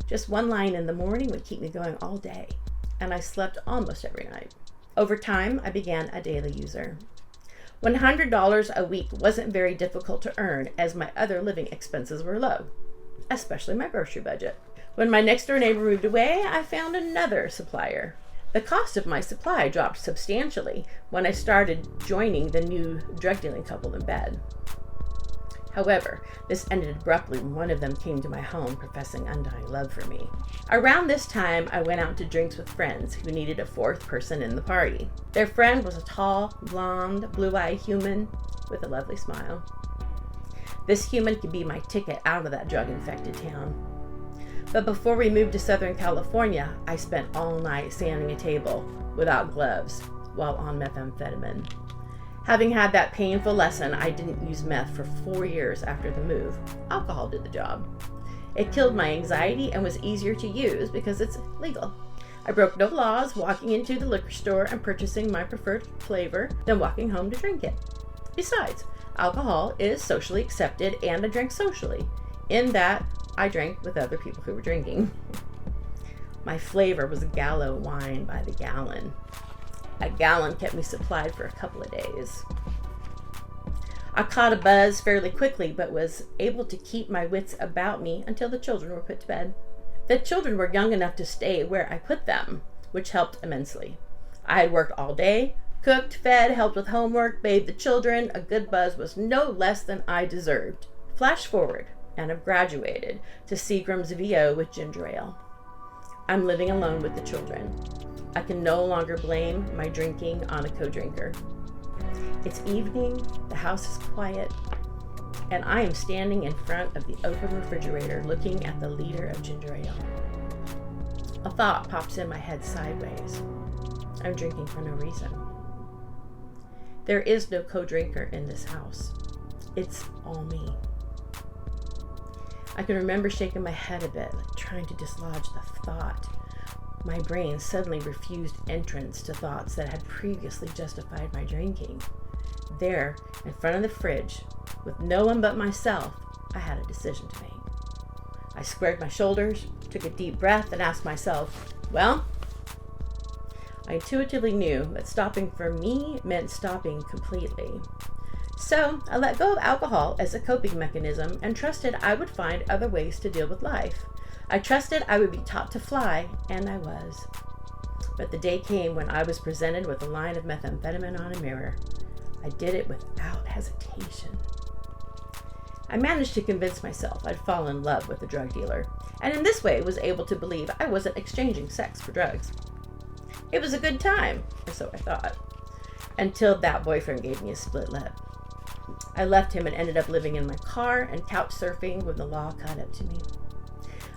Just one line in the morning would keep me going all day, and I slept almost every night. Over time, I began a daily user. $100 a week wasn't very difficult to earn, as my other living expenses were low, especially my grocery budget. When my next door neighbor moved away, I found another supplier. The cost of my supply dropped substantially when I started joining the new drug dealing couple in bed. However, this ended abruptly when one of them came to my home professing undying love for me. Around this time, I went out to drinks with friends who needed a fourth person in the party. Their friend was a tall, blonde, blue-eyed human with a lovely smile. This human could be my ticket out of that drug-infected town. But before we moved to Southern California, I spent all night sanding a table without gloves while on methamphetamine. Having had that painful lesson, I didn't use meth for 4 years after the move. Alcohol did the job. It killed my anxiety and was easier to use because it's legal. I broke no laws walking into the liquor store and purchasing my preferred flavor, then walking home to drink it. Besides, alcohol is socially accepted, and I drank socially, in that I drank with other people who were drinking. My flavor was Gallo wine by the gallon. A gallon kept me supplied for a couple of days. I caught a buzz fairly quickly, but was able to keep my wits about me until the children were put to bed. The children were young enough to stay where I put them, which helped immensely. I had worked all day, cooked, fed, helped with homework, bathed the children. A good buzz was no less than I deserved. Flash forward, and I've graduated to Seagram's VO with ginger ale. I'm living alone with the children. I can no longer blame my drinking on a co-drinker. It's evening, the house is quiet, and I am standing in front of the open refrigerator looking at the liter of ginger ale. A thought pops in my head sideways. I'm drinking for no reason. There is no co-drinker in this house. It's all me. I can remember shaking my head a bit, like trying to dislodge the thought. My brain suddenly refused entrance to thoughts that had previously justified my drinking. There, in front of the fridge, with no one but myself, I had a decision to make. I squared my shoulders, took a deep breath, and asked myself, well, I intuitively knew that stopping for me meant stopping completely. So I let go of alcohol as a coping mechanism and trusted I would find other ways to deal with life. I trusted I would be taught to fly, and I was. But the day came when I was presented with a line of methamphetamine on a mirror. I did it without hesitation. I managed to convince myself I'd fallen in love with a drug dealer, and in this way was able to believe I wasn't exchanging sex for drugs. It was a good time, or so I thought, until that boyfriend gave me a split lip. I left him and ended up living in my car and couch surfing when the law caught up to me.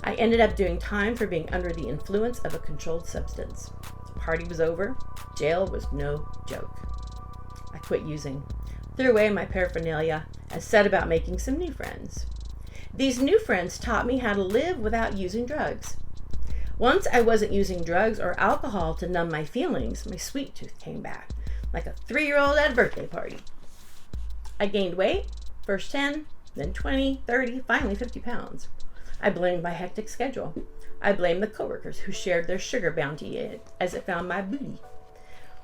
I ended up doing time for being under the influence of a controlled substance. The party was over. Jail was no joke. I quit using, threw away my paraphernalia, and set about making some new friends. These new friends taught me how to live without using drugs. Once I wasn't using drugs or alcohol to numb my feelings, my sweet tooth came back, like a 3-year-old at a birthday party. I gained weight, first 10, then 20, 30, finally 50 pounds. I blamed my hectic schedule. I blamed the coworkers who shared their sugar bounty as it found my booty.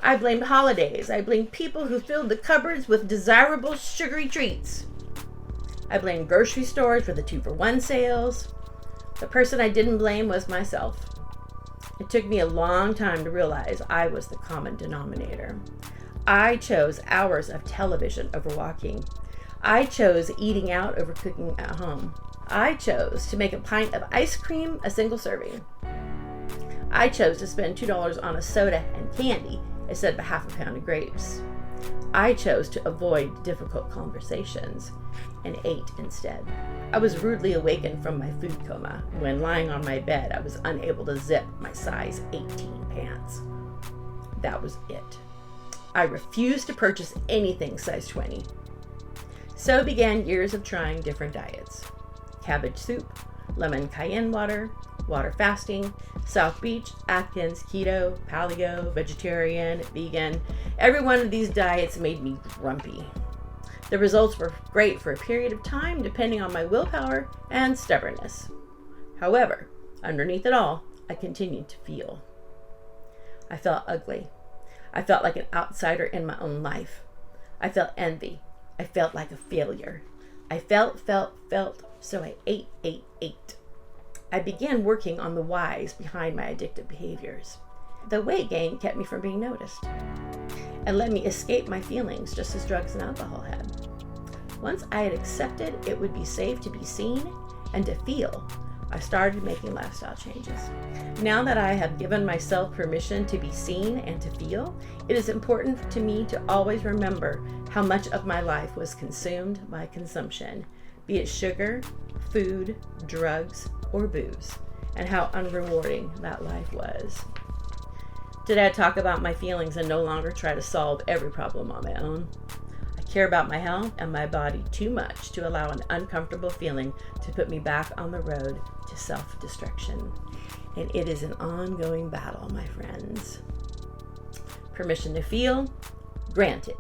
I blamed holidays. I blamed people who filled the cupboards with desirable sugary treats. I blamed grocery stores for the 2-for-1 sales. The person I didn't blame was myself. It took me a long time to realize I was the common denominator. I chose hours of television over walking. I chose eating out over cooking at home. I chose to make a pint of ice cream a single serving. I chose to spend $2 on a soda and candy instead of a half a pound of grapes. I chose to avoid difficult conversations and ate instead. I was rudely awakened from my food coma when, lying on my bed, I was unable to zip my size 18 pants. That was it. I refused to purchase anything size 20. So began years of trying different diets. Cabbage soup, lemon cayenne water, water fasting, South Beach, Atkins, keto, paleo, vegetarian, vegan. Every one of these diets made me grumpy. The results were great for a period of time, depending on my willpower and stubbornness. However, Underneath it all, I continued to feel. I felt ugly. I felt like an outsider in my own life. I felt envy. I felt like a failure. I felt, so I ate. I began working on the whys behind my addictive behaviors. The weight gain kept me from being noticed and let me escape my feelings just as drugs and alcohol had. Once I had accepted it would be safe to be seen and to feel, I started making lifestyle changes. Now that I have given myself permission to be seen and to feel, it is important to me to always remember how much of my life was consumed by consumption, be it sugar, food, drugs, or booze, and how unrewarding that life was. Today I talk about my feelings and no longer try to solve every problem on my own. I care about my health and my body too much to allow an uncomfortable feeling to put me back on the road to self-destruction. And it is an ongoing battle, my friends. Permission to feel, granted.